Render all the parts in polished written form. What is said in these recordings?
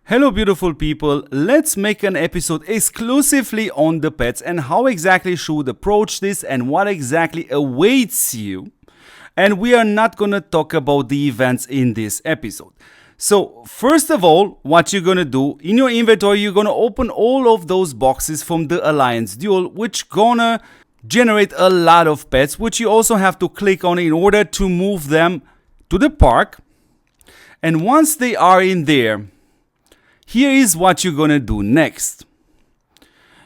Hello beautiful people, let's make an episode exclusively on the pets and how exactly should approach this and what exactly awaits you. And we are not gonna talk about the events in this episode. So first of all, what you're gonna do, in your inventory you're gonna open all of those boxes from the Alliance Duel, which gonna generate a lot of pets, which you also have to click on in order to move them to the park. And once they are in there, here is what you're gonna do next.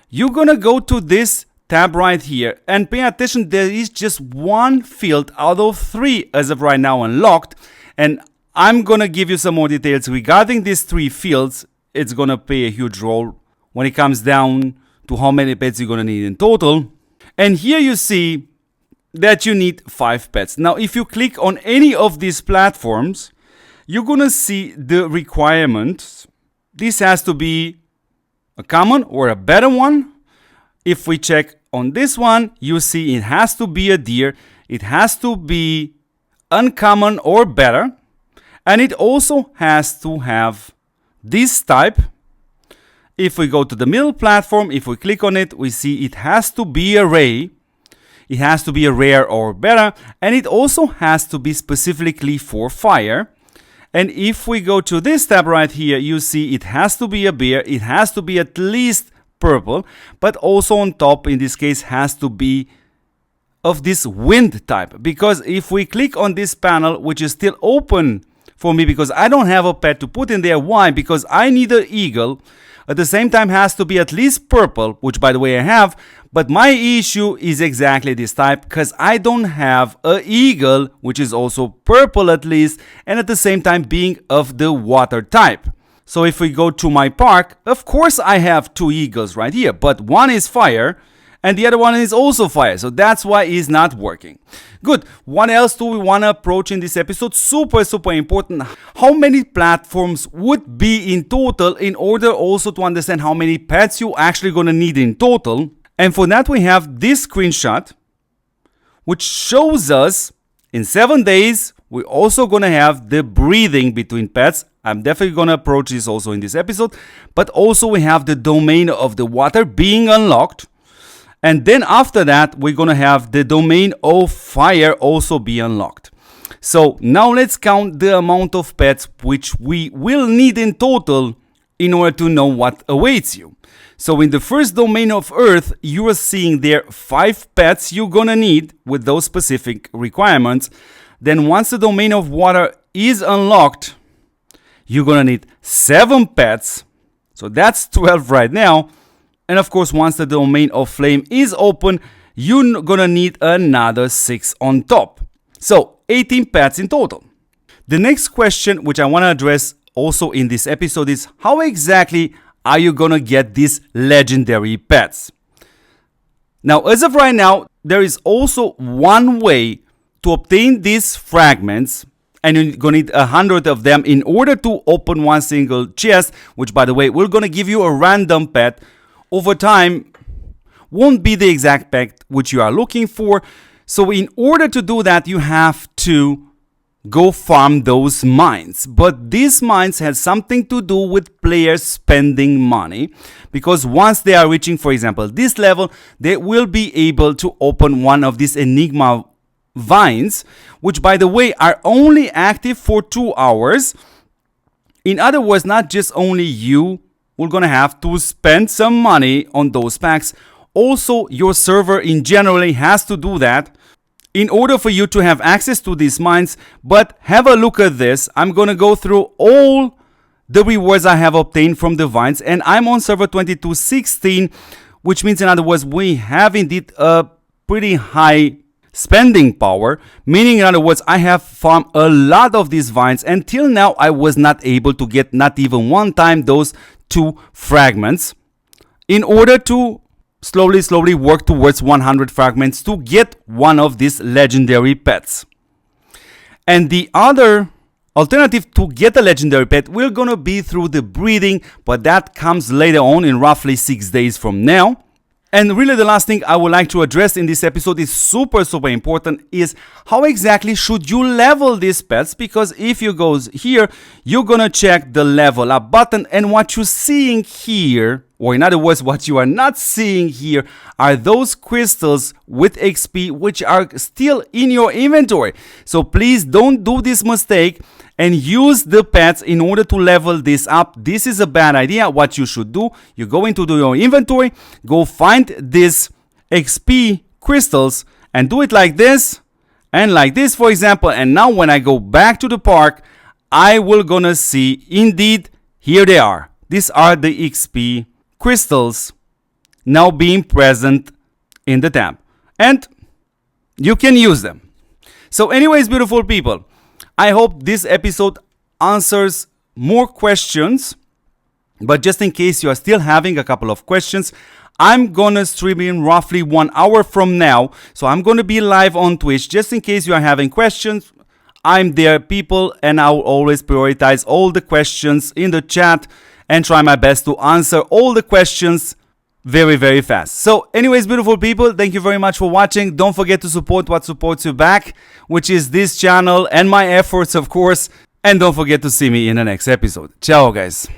You're gonna go to this tab right here and pay attention, there is just one field out of 3 as of right now unlocked, and I'm gonna give you some more details regarding these 3 fields. It's gonna play a huge role when it comes down to how many pets you're gonna need in total. And here you see that you need 5 pets. Now if you click on any of these platforms, you're gonna see the requirements. This has to be a common or a better one. If we check on this one, you see it has to be a deer, it has to be uncommon or better, and it also has to have this type. If we go to the middle platform, if we click on it, we see it has to be a rare, it has to be a rare or better, and it also has to be specifically for fire. And if we go to this tab right here, you see it has to be a bear, it has to be at least purple, but also on top, in this case, has to be of this wind type. Because if we click on this panel, which is still open for me because I don't have a pet to put in there. Why? Because I need an eagle. At the same time, has to be at least purple, which by the way I have, but my issue is exactly this type because I don't have an eagle, which is also purple at least, and at the same time being of the water type. So if we go to my park, of course I have 2 eagles right here, but one is fire and the other one is also fire, so that's why it's not working. Good. What else do we want to approach in this episode? Super important. How many platforms would be in total in order also to understand how many pets you actually gonna need in total. And for that we have this screenshot, which shows us in 7 days we're also gonna have the breathing between pets. I'm definitely gonna approach this also in this episode, but also we have the domain of the water being unlocked. And then after that, we're gonna have the domain of fire also be unlocked. So now let's count the amount of pets which we will need in total in order to know what awaits you. So in the first domain of earth, you are seeing there 5 pets you're gonna need with those specific requirements. Then once the domain of water is unlocked, you're gonna need 7 pets. So that's 12 right now. And of course, once the domain of flame is open, you're gonna need another 6 on top. So 18 pets in total. The next question, which I wanna address also in this episode, is how exactly are you gonna get these legendary pets? Now, as of right now, there is also one way to obtain these fragments, and you're gonna need 100 of them in order to open one single chest, which by the way, we're gonna give you a random pet. Over time, won't be the exact pet which you are looking for. So in order to do that, you have to go farm those mines. But these mines has something to do with players spending money, because once they are reaching, for example, this level, they will be able to open one of these Enigma vines, which by the way are only active for 2 hours. In other words, not just only you, we're gonna have to spend some money on those packs. Also, your server in general has to do that in order for you to have access to these mines. But have a look at this. I'm gonna go through all the rewards I have obtained from the vines, and I'm on server 2216, which means in other words we have indeed a pretty high spending power, meaning in other words I have farmed a lot of these vines. Until now I was not able to get not even one time those 2 fragments in order to slowly work towards 100 fragments to get one of these legendary pets. And the other alternative to get a legendary pet will gonna be through the breeding, but that comes later on in roughly 6 days from now. And really the last thing I would like to address in this episode is super important, is how exactly should you level these pets, because if you go here, you're gonna check the level up button, and what you're seeing here, or in other words, what you are not seeing here, are those crystals with XP which are still in your inventory. So please don't do this mistake and use the pets in order to level this up. This is a bad idea. What you should do, you go into your inventory, go find this XP crystals and do it like this and like this, for example. And now when I go back to the park, I will gonna see, indeed, here they are. These are the XP crystals now being present in the tab, and you can use them. So anyways, beautiful people, I hope this episode answers more questions, but just in case you are still having a couple of questions, I'm gonna stream in roughly 1 hour from now. So I'm gonna be live on Twitch. Just in case you are having questions, I'm there, people, and I'll always prioritize all the questions in the chat and try my best to answer all the questions very fast. So anyways, beautiful people, thank you very much for watching. Don't forget to support what supports you back, which is this channel and my efforts, of course. And don't forget to see me in the next episode. Ciao, guys.